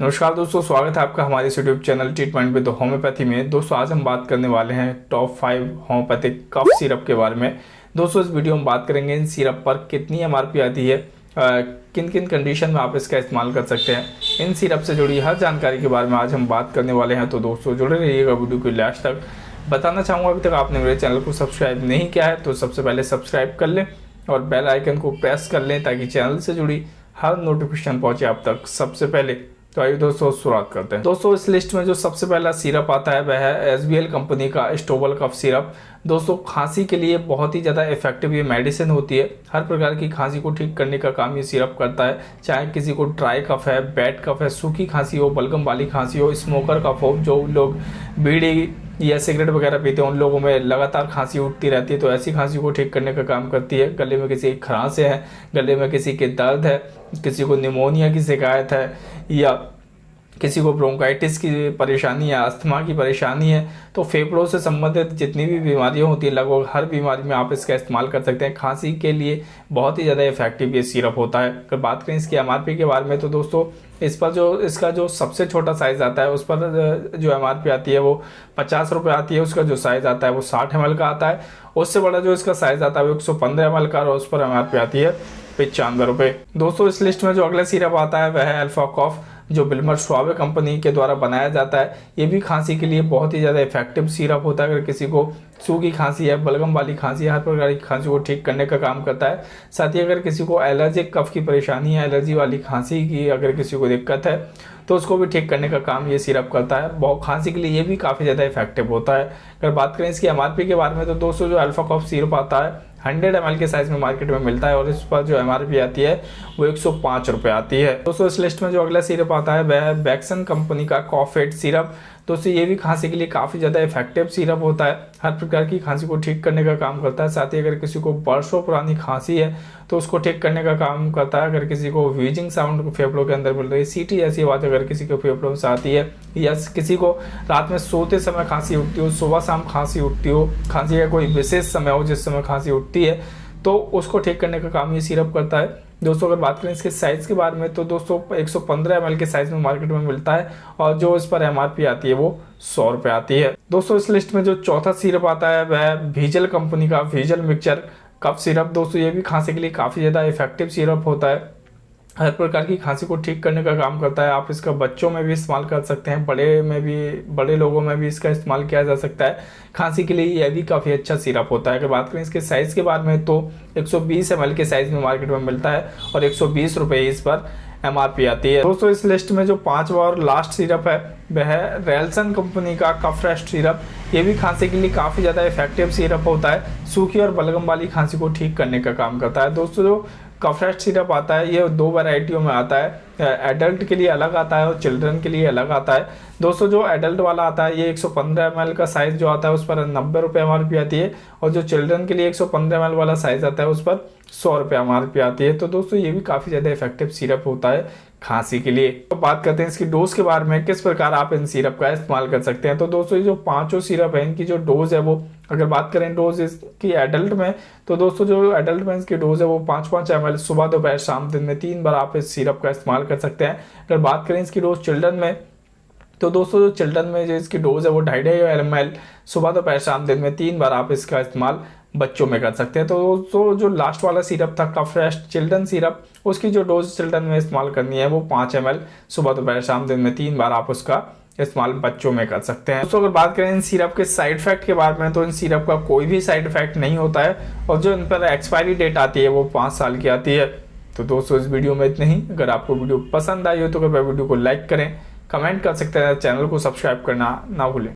नमस्कार दोस्तों, स्वागत है आपका हमारे इस YouTube channel treatment with homeopathy में। दोस्तों आज हम बात करने वाले हैं टॉप 5 होम्योपैथिक कफ सिरप के बारे में। दोस्तों इस वीडियो में बात करेंगे इन सिरप पर कितनी एमआरपी आती है, किन किन कंडीशन में आप इसका इस्तेमाल कर सकते हैं। इन सिरप से जुड़ी हर जानकारी के बारे में आज हम बात करने वाले हैं। तो दोस्तों जुड़े रहिएगा वीडियो को लास्ट तक। बताना चाहूँगा अभी तक आपने मेरे चैनल को सब्सक्राइब नहीं किया है तो सबसे पहले सब्सक्राइब कर लें और बेल आइकन को प्रेस कर लें ताकि चैनल से जुड़ी हर नोटिफिकेशन पहुँचे आप तक सबसे पहले। तो आइए दोस्तों शुरुआत करते हैं। दोस्तों इस लिस्ट में जो सबसे पहला सिरप आता है वह है SBL कंपनी का स्टोबल कफ सिरप। दोस्तों खांसी के लिए बहुत ही ज़्यादा इफेक्टिव ये मेडिसिन होती है। हर प्रकार की खांसी को ठीक करने का काम ये सिरप करता है। चाहे किसी को ड्राई कफ है, बैड कफ है, सूखी खांसी हो, बलगम वाली खांसी हो, स्मोकर कफ हो, जो लोग बीड़ी या सिगरेट वगैरह पीते हैं उन लोगों में लगातार खांसी उठती रहती है, तो ऐसी खांसी को ठीक करने का काम करती है। गले में किसी की खरांश है, गले में किसी के दर्द है, किसी को निमोनिया की शिकायत है या किसी को ब्रोंकाइटिस की परेशानी है, अस्थमा की परेशानी है, तो फेफड़ों से संबंधित जितनी भी बीमारियां होती है लगभग हर बीमारी में आप इसका इस्तेमाल कर सकते हैं। खांसी के लिए बहुत ही ज़्यादा इफेक्टिव ये सिरप होता है। अगर बात करें इसकी एमआरपी के बारे में तो दोस्तों इस पर जो इसका जो सबसे छोटा साइज़ आता है उस पर जो एमआरपी आती है वो 50 रुपये आती है। उसका जो साइज़ आता है वो 60 ml का आता है। उससे बड़ा जो इसका साइज़ आता है वो 115 ml का और उस पर एमआरपी आती है 95 रुपये। दोस्तों इस लिस्ट में जो अगला सिरप आता है वह है अल्फा कॉफ, जो बिल्मर स्वाबे कंपनी के द्वारा बनाया जाता है। ये भी खांसी के लिए बहुत ही ज़्यादा इफेक्टिव सिरप होता है। अगर किसी को सूखी खांसी है, बलगम वाली खांसी है, हर प्रकार की खांसी को ठीक करने का काम करता है। साथ ही अगर किसी को एलर्जिक कफ की परेशानी है, एलर्जी वाली खांसी की अगर किसी को दिक्कत है तो उसको भी ठीक करने का काम ये सिरप करता है। बहुत खांसी के लिए ये भी काफ़ी ज़्यादा इफेक्टिव होता है। अगर बात करें इसकी एमआरपी के बारे में तो दोस्तों जो अल्फा कॉफ सिरप आता है 100 ml के साइज में मार्केट में मिलता है और इस पर जो एमआरपी आती है वो 105 रुपये आती है। दोस्तों इस लिस्ट में जो अगला सिरप आता है वह है बैक्सन कंपनी का कॉफेट सिरप। दोस्तों ये भी खांसी के लिए काफ़ी ज़्यादा इफेक्टिव सिरप होता है। हर प्रकार की खांसी को ठीक करने का काम करता है। साथ ही अगर किसी को बरसों पुरानी खांसी है तो उसको ठीक करने का काम करता है। अगर किसी को व्हीजिंग साउंड फेफड़ों के अंदर मिल रही है, सीटी ऐसी आवाज़ अगर किसी के फेफड़ों से आती है या किसी को रात में सोते समय खांसी उठती हो, सुबह शाम खांसी उठती हो, खांसी का कोई विशेष समय हो जिस समय खांसी उठती है तो उसको ठीक करने का काम ये सिरप करता है। दोस्तों अगर बात करें इसके साइज़ के बारे में तो दोस्तों 115 ml के साइज़ में मार्केट में मिलता है और जो इस पर एमआरपी आती है वो 100 रुपये आती है। दोस्तों इस लिस्ट में जो चौथा सिरप आता है वह भीजल कंपनी का भीजल मिक्सचर कफ सिरप। दोस्तों ये भी खांसी के लिए काफ़ी ज़्यादा इफेक्टिव सिरप होता है। हर प्रकार की खांसी को ठीक करने का काम करता है। आप इसका बच्चों में भी इस्तेमाल कर सकते हैं, बड़े लोगों में भी इसका इस्तेमाल किया जा सकता है। खांसी के लिए यह भी काफ़ी अच्छा सिरप होता है। अगर बात करें इसके साइज़ के बारे में तो 120 ml के साइज़ में मार्केट में मिलता है और 120 रुपये इस पर एमआरपी आती है। दोस्तों इस लिस्ट में जो पांचवा और लास्ट सिरप है वह है रेलसन कंपनी का कफ रेस्ट सिरप। ये भी खांसी के लिए काफ़ी ज़्यादा इफेक्टिव सिरप होता है। सूखी और बलगम वाली खांसी को ठीक करने का काम करता है। दोस्तों जो कफ रेस्ट सिरप आता है ये 2 वैरायटियों में आता है। एडल्ट के लिए अलग आता है और चिल्ड्रन के लिए अलग आता है। दोस्तों जो एडल्ट वाला आता है ये 115 ml का साइज़ जो आता है उस पर 90 रुपये एमआरपी आती है और जो चिल्ड्रन के लिए 115 ml वाला साइज़ आता है उस पर 100 रुपये एमआरपी आती है। तो दोस्तों ये भी काफ़ी ज़्यादा इफेक्टिव सिरप होता है खांसी के लिए। तो बात करते हैं इसकी डोज के बारे में, किस प्रकार आप इन सिरप का इस्तेमाल कर सकते हैं। तो दोस्तों ये जो पांचों सिरप है इनकी जो डोज है वो, अगर बात करें डोज इसकी एडल्ट में तो दोस्तों जो एडल्ट में इसकी डोज है वो 5-5 ml सुबह दोपहर शाम दिन में 3 बार आप इस सिरप का इस्तेमाल कर सकते हैं। अगर बात करें इसकी डोज चिल्ड्रन में तो दोस्तों जो चिल्ड्रन में जो इसकी डोज है वो 2.5 ml सुबह दोपहर शाम दिन में 3 बार आप इसका इस्तेमाल बच्चों में कर सकते हैं। तो दोस्तों जो लास्ट वाला सिरप था कफ रेस्ट चिल्ड्रन सिरप, उसकी जो डोज चिल्ड्रन में इस्तेमाल करनी है वो 5 ml सुबह दोपहर शाम दिन में 3 बार आप उसका इस्तेमाल बच्चों में कर सकते हैं। दोस्तों अगर बात करें इन सिरप के साइड इफेक्ट के बारे में तो इन सिरप का कोई भी साइड इफेक्ट नहीं होता है और जो इन पर एक्सपायरी डेट आती है वो 5 साल की आती है। तो दोस्तों इस वीडियो में इतना ही। अगर आपको वीडियो पसंद आई हो तो कृपया वीडियो को लाइक करें, कमेंट कर सकते हैं, चैनल को सब्सक्राइब करना ना भूलें।